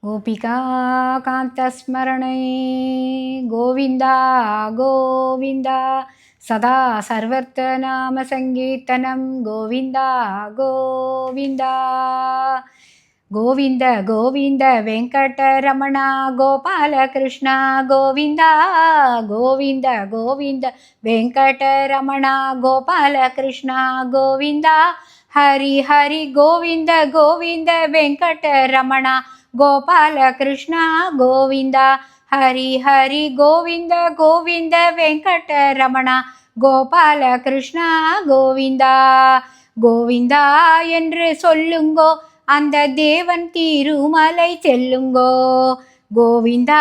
गोपिका कान्तस्मरणे गोविन्दा गोविन्दा सदा सर्वत्र नाम सङ्कीर्तनं गोविन्दा गोविन्दा गोविन्द गोविन्द वेङ्कटरमणा गोपालकृष्ण गोविन्दा गोविन्द गोविन्द वेङ्कटरमणा गोपालकृष्ण गोविन्दा हरि हरि गोविन्द गोविन्द वेङ्कटरमणा गोपालकृष्ण गोविन्दा हरि हरि गोविन्द गोविन्द वेङ्कटरमणा गोपालकृष्ण गोविन्दा गोविन्दा என்று சொல்லுங்கோ அந்த தேவன் திருமலை செல்லுங்கோ கோவிந்தா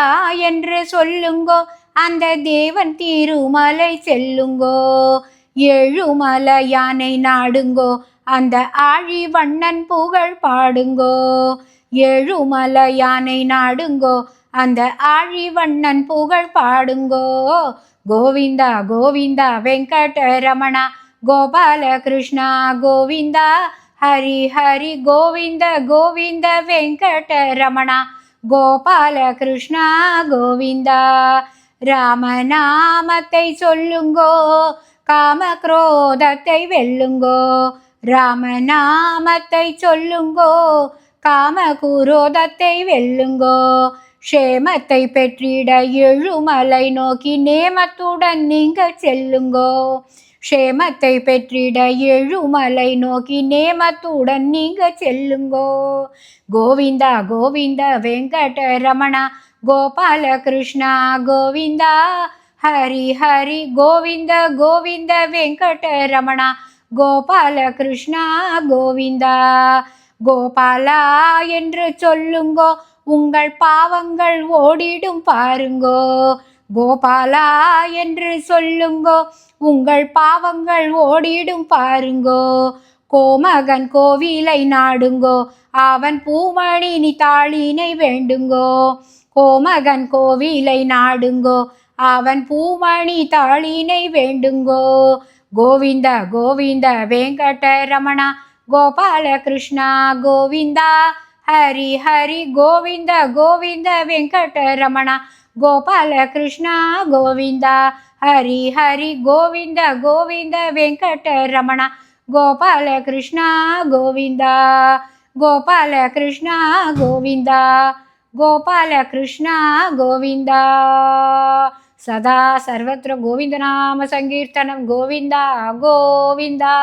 என்று சொல்லுங்கோ அந்த தேவன் திருமலை செல்லுங்கோ ஏழுமலையானை நாடுங்கோ அந்த ஆழிவண்ணன் புகழ் பாடுங்கோ ஏழுமலையானை நாடுங்கோ அந்த ஆழிவண்ணன் புகழ் பாடுங்கோ கோவிந்தா கோவிந்தா வெங்கடரமணா கோபாலகிருஷ்ணா கோவிந்தா ஹரி ஹரி கோவிந்த கோவிந்த வெங்கடரமணா கோபாலகிருஷ்ணா கோவிந்தா ராமநாமத்தை சொல்லுங்கோ காமக்ரோதத்தை வெல்லுங்கோ ராமநாமத்தை சொல்லுங்கோ காமகுரோதத்தை வெல்லுங்கோ க்ஷேமத்தை பெற்றிட எழுமலை நோக்கி நேமத்துடன் நீங்கள் செல்லுங்கோ க்ஷேமத்தை பெற்றிட எழுமலை நோக்கி நேமத்துடன் நீங்கள் செல்லுங்கோ கோவிந்தா கோவிந்த வெங்கடரமணா கோபாலகிருஷ்ணா கோவிந்தா ஹரி ஹரி கோவிந்த கோவிந்த வெங்கடரமணா கோபாலகிருஷ்ணா கோவிந்தா கோபாலா என்று சொல்லுங்கோ உங்கள் பாவங்கள் ஓடிடும் பாருங்கோ கோபாலா என்று சொல்லுங்கோ உங்கள் பாவங்கள் ஓடிடும் பாருங்கோ கோமகன் கோவிலை நாடுங்கோ அவன் பூமணி தாளினை வேண்டுங்கோ கோமகன் கோவிலை நாடுங்கோ அவன் பூமணி தாளினை வேண்டுங்கோ கோவிந்த கோவிந்த வெங்கடரமணா கோபாலகிருஷ்ணா கோவிந்தா ஹரி ஹரி கோவிந்த கோவிந்த வெங்கடரமணா கோபாலகிருஷ்ணா கோவிந்தா ஹரி ஹரி கோவிந்த கோவிந்த வெங்கடரமணா கோபாலகிருஷ்ணா கோவிந்தா கோபாலகிருஷ்ணா கோவிந்தா கோபாலகிருஷ்ணா கோவிந்தா சதா சர்வத்திர கோவிந்த நாம சங்கீர்த்தனம் கோவிந்தா கோவிந்தா